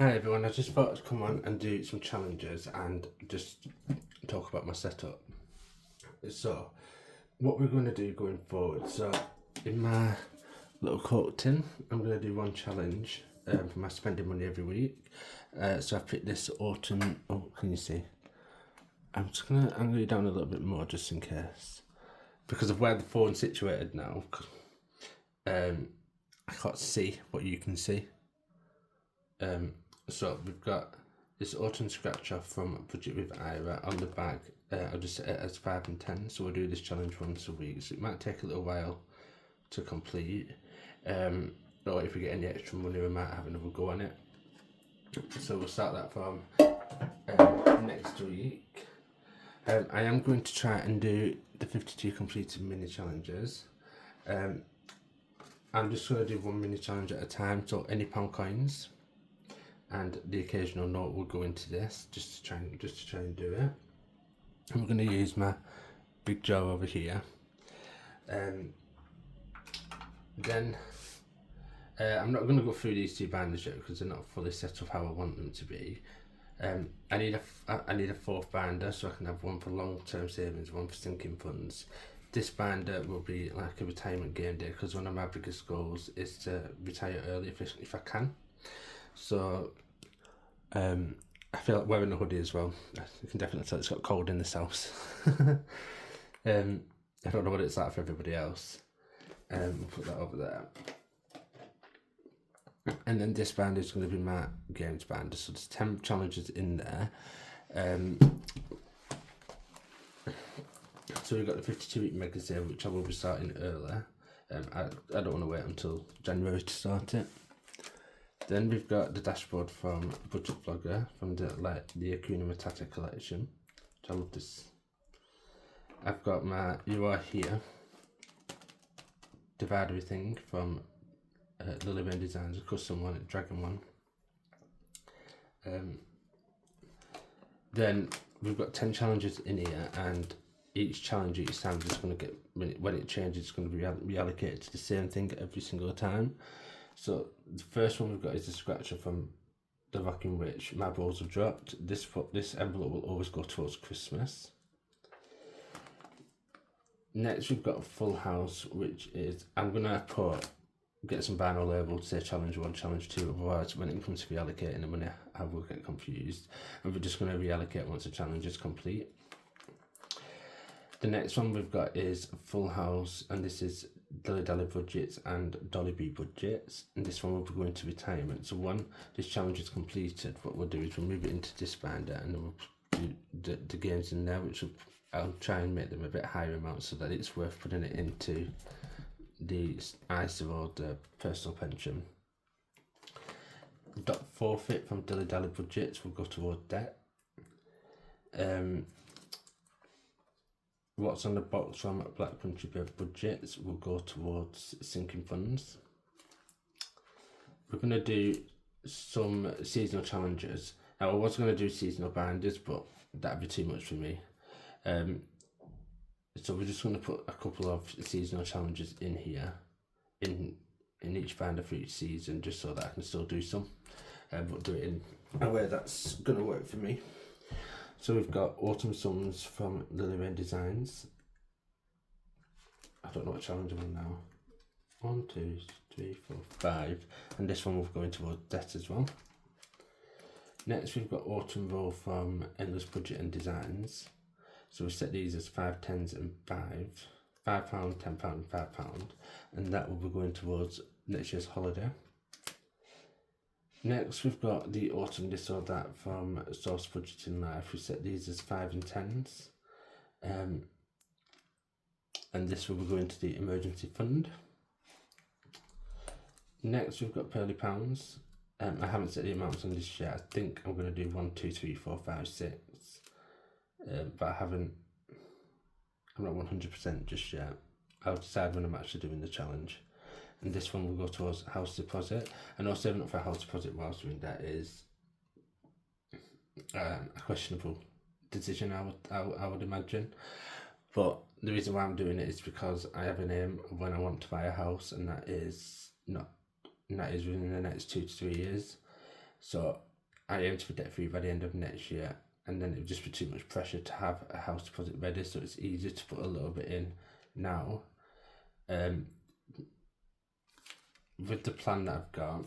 Hi everyone, I just thought I'd come on and do some challenges and just talk about my setup. So, what we're going to do going forward, so in my little Coke tin, I'm going to do one challenge for my spending money every week. So I've picked this autumn, oh can you see? I'm going to go down a little bit more just in case. Because of where the phone's situated now, I can't see what you can see. So we've got this autumn scratch off from Budget with Ira on the bag. I'll just set it as 5 and 10, so we'll do this challenge once a week. So it might take a little while to complete. Or if we get any extra money, we might have another go on it. So we'll start that from next week. I am going to try and do the 52 completed mini challenges. I'm just going to do one mini challenge at a time, so any pound coins and the occasional note will go into this just to try and do it. I'm going to use my big jar over here. Then I'm not going to go through these two binders yet because they're not fully set up how I want them to be. I need a fourth binder so I can have one for long-term savings, one for sinking funds. This binder will be like a retirement game day because one of my biggest goals is to retire early if I can. So I feel like wearing a hoodie as well. You can definitely tell it's got cold in this house. I don't know what it's like for everybody else. We'll put that over there. And then this binder is going to be my games binder. So there's 10 challenges in there. So we've got the 52-week mega sale, which I will be starting earlier. I don't want to wait until January to start it. Then we've got the dashboard from Budget Vlogger from the Hakuna Matata collection, which I love this. I've got my You Are Here Divide Everything from Lily Rain Designs, a custom one, a dragon one. Then we've got 10 challenges in here, and each challenge each time is just going to get, when it changes, it's going to be reallocated to the same thing every single time. So the first one we've got is the scratcher from The Rocking Witch. My balls have dropped. This envelope will always go towards Christmas. Next we've got a Full House, which is, I'm going to get some vinyl label to say challenge 1, challenge 2, otherwise when it comes to reallocating the money I will get confused. And we're just going to reallocate once the challenge is complete. The next one we've got is Full House, and this is Dilly Dally Budgets and Dolly B Budgets, and this one will be going to retirement. So when this challenge is completed, what we'll do is we'll move it into this binder, and then we'll do the games in there, which I'll try and make them a bit higher amounts so that it's worth putting it into the ISA or the personal pension. Dot Forfeit from Dilly Dally Budgets will go toward debt. What's on the box from Black Country Budgets will go towards sinking funds. We're going to do some seasonal challenges. Now I was going to do seasonal binders, but that'd be too much for me. So we're just going to put a couple of seasonal challenges in here, in each binder for each season, just so that I can still do some, but do it in a way that's going to work for me. So we've got Autumn Suns from Lily Rain Designs. I don't know what challenge I'm on now. 1, 2, 3, 4, 5. And this one will go into towards debt as well. Next we've got Autumn Roll from Endless Budget and Designs. So we set these as 5, 10s and 5. £5, £10 and £5. And that will be going towards next year's holiday. Next we've got the Autumn This or That from Source Budgeting Life. We set these as 5 and 10s. And this will be going to the emergency fund. Next we've got Pearly Pounds. I haven't set the amounts on this yet. I think I'm going to do 1, 2, 3, 4, 5, 6. But I'm not 100% just yet. I'll decide when I'm actually doing the challenge. And this one will go towards house deposit. I know saving up for a house deposit whilst doing that is a questionable decision, I would imagine. But the reason why I'm doing it is because I have an aim of when I want to buy a house, and that is within the next 2 to 3 years. So I aim to be debt free by the end of next year, and then it would just be too much pressure to have a house deposit ready, so it's easier to put a little bit in now. With the plan that I've got,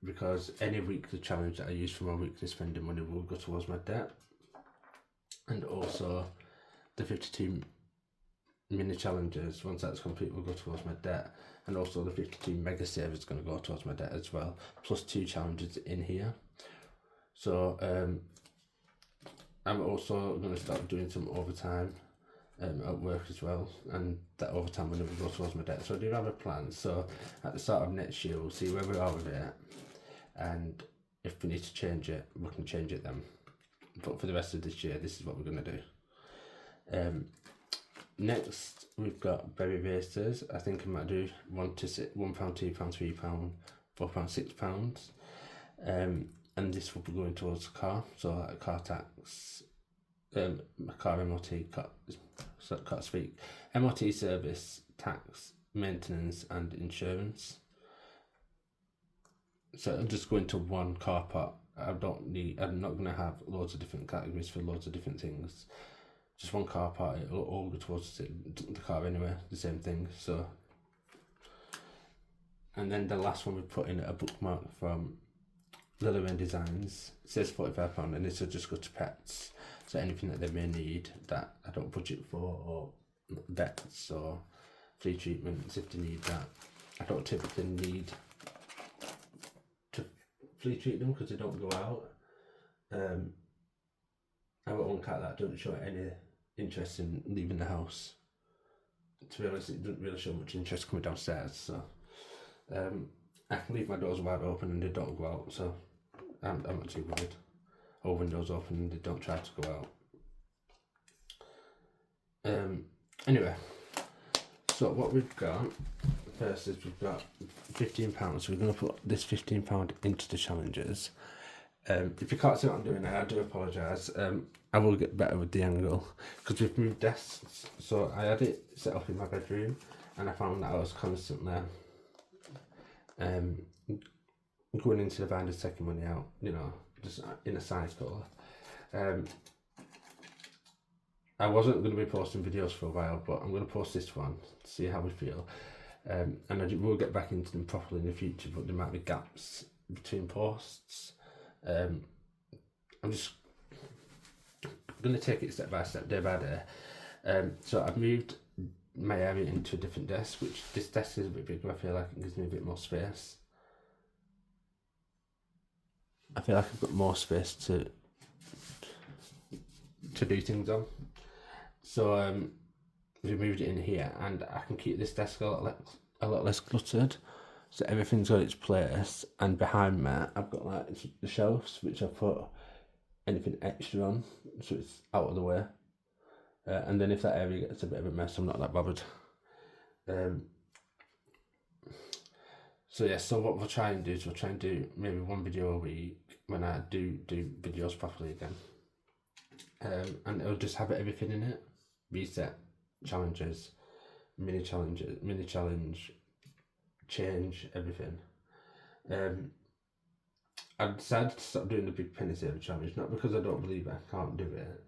because any weekly challenge that I use for my weekly spending money will go towards my debt, and also the 52 mini challenges, once that's complete, will go towards my debt, and also the 52 mega save is going to go towards my debt as well, plus 2 challenges in here. So I'm also going to start doing some overtime at work as well, and that overtime money will go towards my debt. So I do have a plan. So at the start of next year, we'll see where we are with it, and if we need to change it, we can change it then. But for the rest of this year, this is what we're going to do. Next, we've got berry racers. I think I might do £1 to £1, £2, £3, £4, £6. And this will be going towards the car, so like car tax, car MOT, can't speak, MOT service, tax, maintenance and insurance. So I'm just going to one car pot. I'm not going to have loads of different categories for loads of different things. Just one car part, it'll all go towards the car anyway, the same thing. So, and then the last one we put in a bookmark from Lily Rain Designs. It says £45, and this will just go to pets. So anything that they may need that I don't budget for, or vets or flea treatments if they need that. I don't typically need to flea treat them because they don't go out. I've got one cat that doesn't show any interest in leaving the house. To be honest, it doesn't really show much interest coming downstairs, so I can leave my doors wide open and they don't go out, so I'm not too worried. Or windows open and they don't try to go out. Anyway, so what we've got first is we've got £15, so we're going to put this £15 into the challenges. If you can't see what I'm doing now, I do apologise. I will get better with the angle because we've moved desks. So I had it set up in my bedroom, and I found that I was constantly going into the van and taking money out, you know, just in a cycle. I wasn't going to be posting videos for a while, but I'm going to post this one to see how we feel. And I will get back into them properly in the future, but there might be gaps between posts. I'm just going to take it step by step, day by day. So I've moved my area into a different desk, which this desk is a bit bigger. I feel like it gives me a bit more space. I feel like I've got more space to do things on. So we moved it in here, and I can keep this desk a lot less cluttered. So everything's got its place, and behind me I've got like the shelves which I put anything extra on, so it's out of the way. And then if that area gets a bit of a mess, I'm not that bothered. So yeah, so what we'll try and do is we'll try and do maybe one video a week when I do videos properly again. And it'll just have everything in it: reset, challenges, mini challenge, change, everything. I've decided to stop doing the big penny saver challenge, not because I don't believe I can't do it,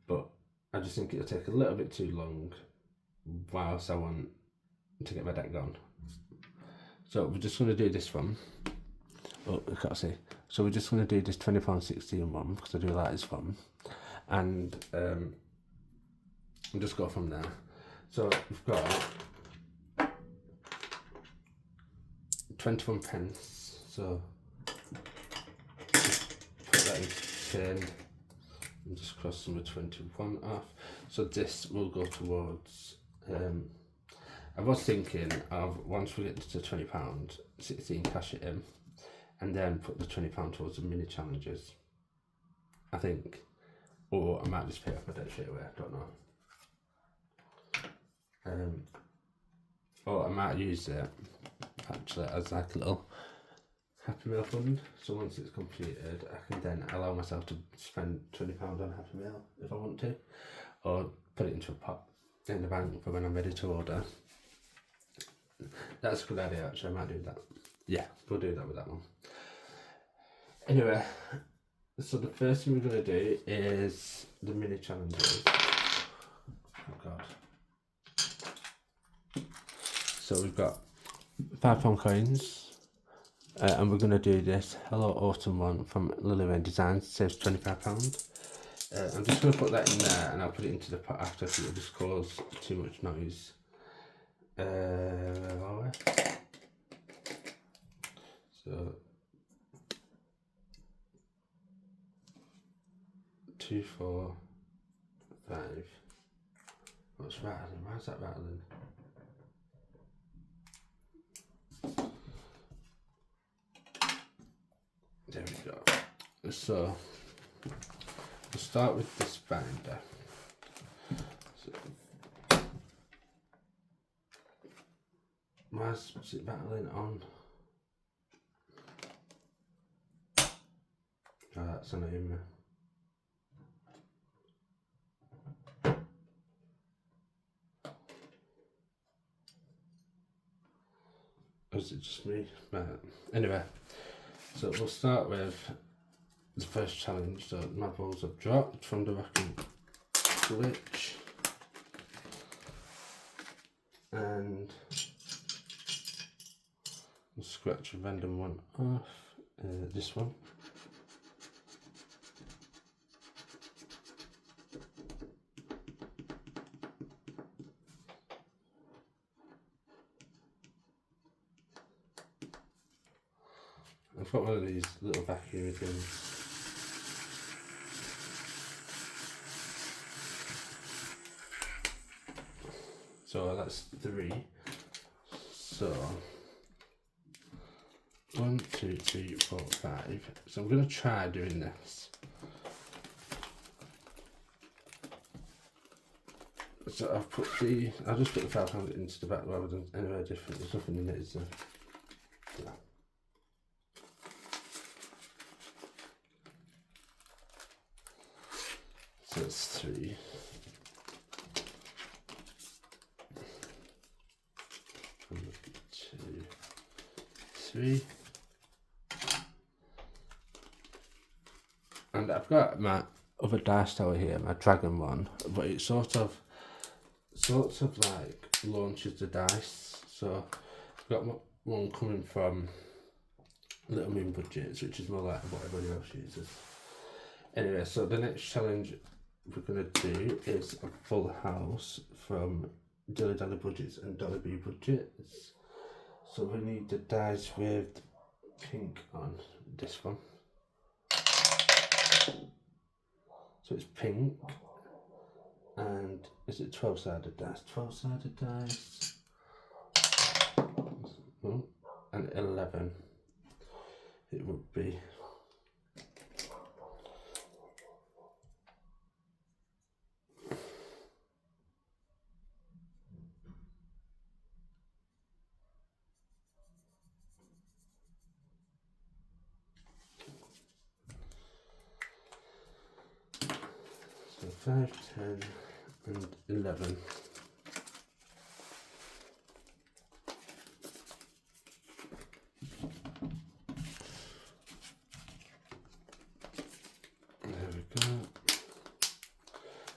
but I just think it'll take a little bit too long whilst I want to get my deck gone. So we're just going to do this one. Oh, I can't see. So we're just going to do this £20.16 one because I do like this one, and we'll just go from there. So we've got 21 pence. So put that in chain and just cross number 21 off. So this will go towards. I was thinking of, once we get to £20, 16 cash it in, and then put the £20 towards the mini challenges, I think. Or I might just pay off my debt straight away, I don't know. Or I might use it actually as like a little Happy Meal fund. So once it's completed, I can then allow myself to spend £20 on Happy Meal if I want to, or put it into a pot in the bank for when I'm ready to order. That's a good idea actually, I might do that. Yeah, we'll do that with that one. Anyway, so the first thing we're going to do is the mini challenges. Oh god. So we've got £5 coins, and we're going to do this Hello Autumn one from Lily Rain Designs, saves £25. I'm just going to put that in there and I'll put it into the pot after because it'll just cause too much noise. Where are we? So 2, 4, 5. What's rattling? Why is that rattling? There we go. So we'll start with this binder. So, why is it rattling on? Oh, that's annoying me. Or is it just me? Right. Anyway, so we'll start with the first challenge. So my balls have dropped from the rocking switch, and we'll scratch a random one off. This one. I've got one of these little vacuum things. So that's 3. So 1, 2, 3, 4, 5. So I'm going to try doing this. So I'll just put the £5 into the back rather than anywhere different. There's nothing in it, is there? Yeah. So it's 3. 1, 2, 3. And I've got my other dice tower here, my dragon one, but it sort of like launches the dice. So I've got one coming from Little Moon Budgets, which is more like what everybody else uses. Anyway, so the next challenge we're going to do is a full house from Dilly Dally Budgets and Dolly B Budgets. So we need the dice with pink on this one. So it's pink, and is it 12-sided dice? 12-sided dice. Oh, and 11. It would be. So 5, 10, and 11. There we go.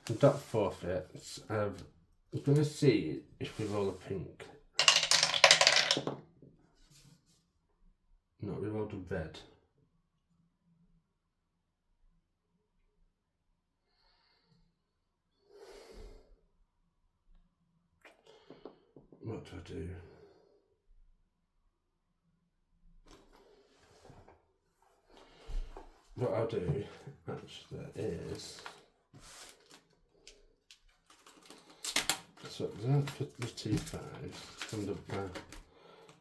And dot forfeits. I'm going to see if we roll a pink. No, we rolled a red. What do I do? What I'll do actually is, so then I'll put the 2 5s from the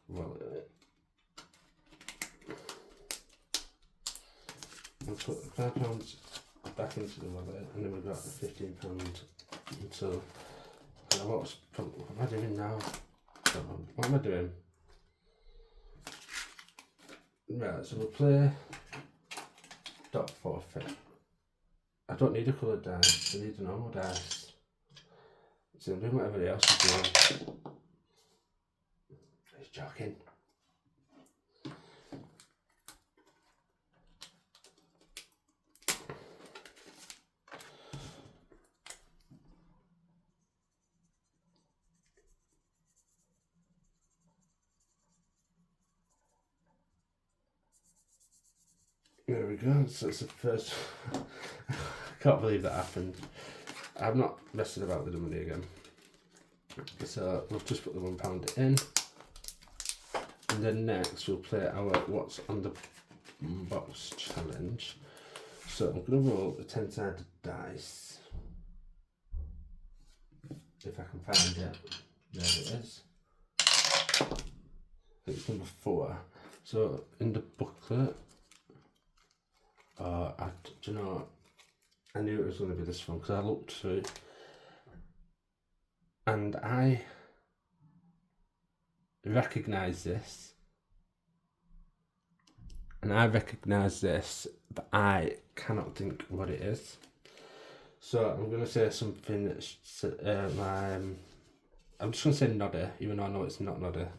wallet. I'll put £5 back into the wallet, and then we've got £15 until. What am I doing now? What am I doing? Right, so we'll play dot forfeit. I don't need a coloured dice, I need a normal dice. So I'm doing what everybody else is doing. He's joking. There we go, so it's the first. I can't believe that happened. I'm not messing about with the money again. So we'll just put the £1 in. And then next we'll play our What's on the Box challenge. So I'm going to roll a 10-sided dice. If I can find it. There it is. It's number 4. So in the booklet, do you know, I knew it was going to be this one because I looked through and I recognise this. And I recognise this, but I cannot think what it is. So I'm going to say something that's, I'm just going to say nodder, even though I know it's not nodder.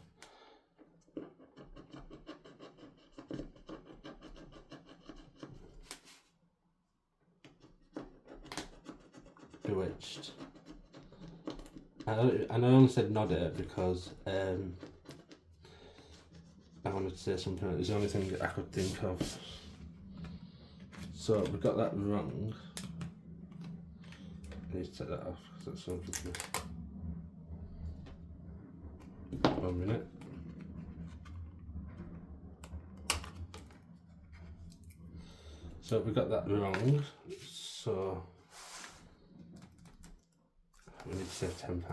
Bewitched. And I only said nodder because I wanted to say something. It was the only thing that I could think of. So we got that wrong. I need to take that off because that's so good. 1 minute. So we got that wrong. So we need to save £10.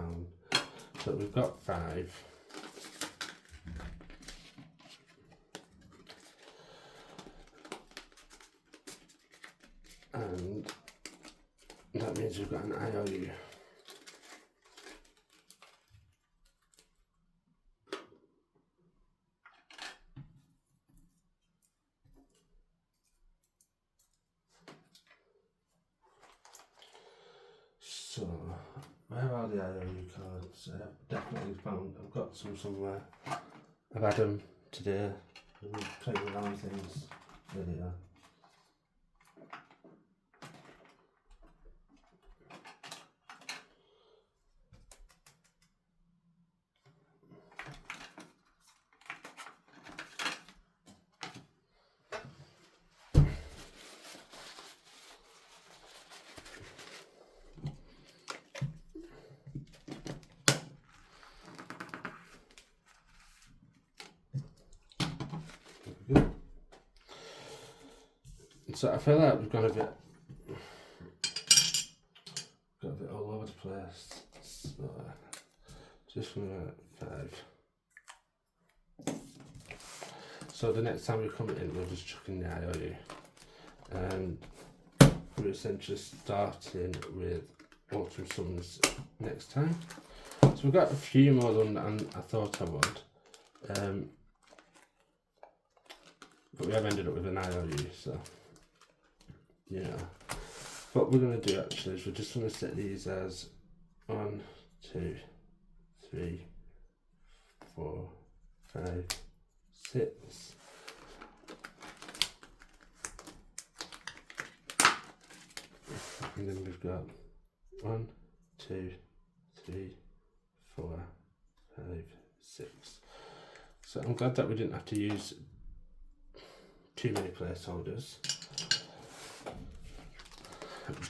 So we've got 5. And that means we've got an IOU. So, where are the IOU cards? I've definitely found, I've got some somewhere. I've had them today. We've played around things earlier. So I feel like we've got a bit all over the place. So just gonna 5. So the next time we come in, we'll just chuck in the IOU, and we're essentially starting with Autumn Summers next time. So we've got a few more than I thought I would, but we have ended up with an IOU. So. Yeah, what we're going to do actually is we're just going to set these as 1, 2, 3, 4, 5, 6. And then we've got 1, 2, 3, 4, 5, 6. So I'm glad that we didn't have to use too many placeholders.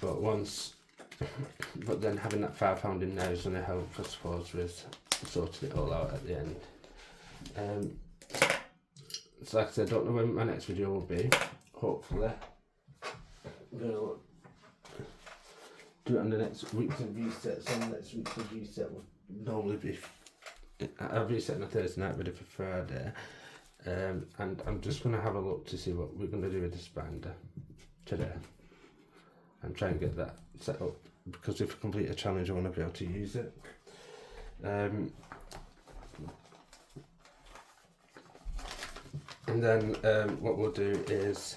But then having that £5 in there is going to help, I suppose, with sorting it all out at the end. So like I said, I don't know when my next video will be. Hopefully we'll do it on the next week's review set. So the next week's review set will normally be, I'll be setting a Thursday night ready for Friday. And I'm just going to have a look to see what we're going to do with this binder today. And try and get that set up, because if I complete a challenge I want to be able to use it. And then what we'll do is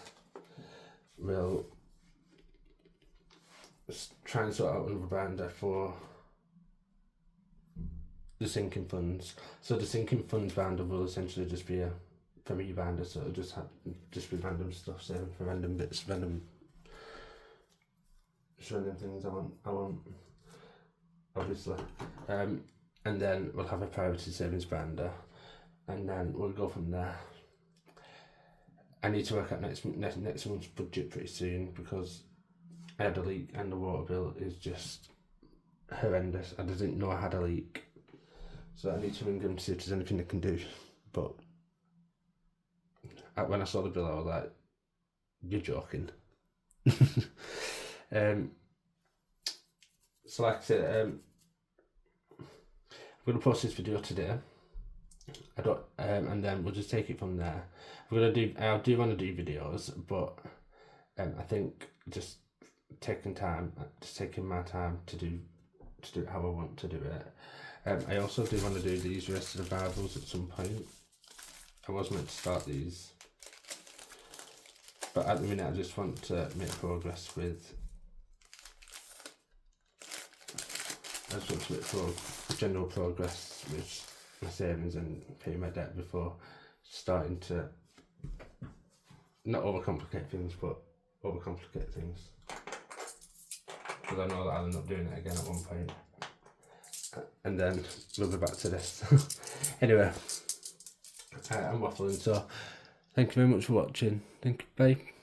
we'll try and sort out another binder for the sinking funds. So the sinking funds binder will essentially just be a for me binder, so it'll just be random stuff, saving for random bits, random things I want, obviously. And then we'll have a priority savings binder, and then we'll go from there. I need to work out next month's budget pretty soon, because I had a leak and the water bill is just horrendous. I didn't know I had a leak, so I need to ring them to see if there's anything they can do. But when I saw the bill, I was like, "You're joking." So like I said, I'm gonna post this video today. And then we'll just take it from there. I do want to do videos, but I think just taking my time to do it how I want to do it. I also do want to do these rest of the Bibles at some point. I was meant to start these, but at the minute I just want to make progress with. I just want to make general progress with my savings and paying my debt before starting to not overcomplicate things, but overcomplicate things. Because I know that I'll end up doing it again at one point, and then we'll be back to this. Anyway, I'm waffling, so thank you very much for watching. Thank you, bye.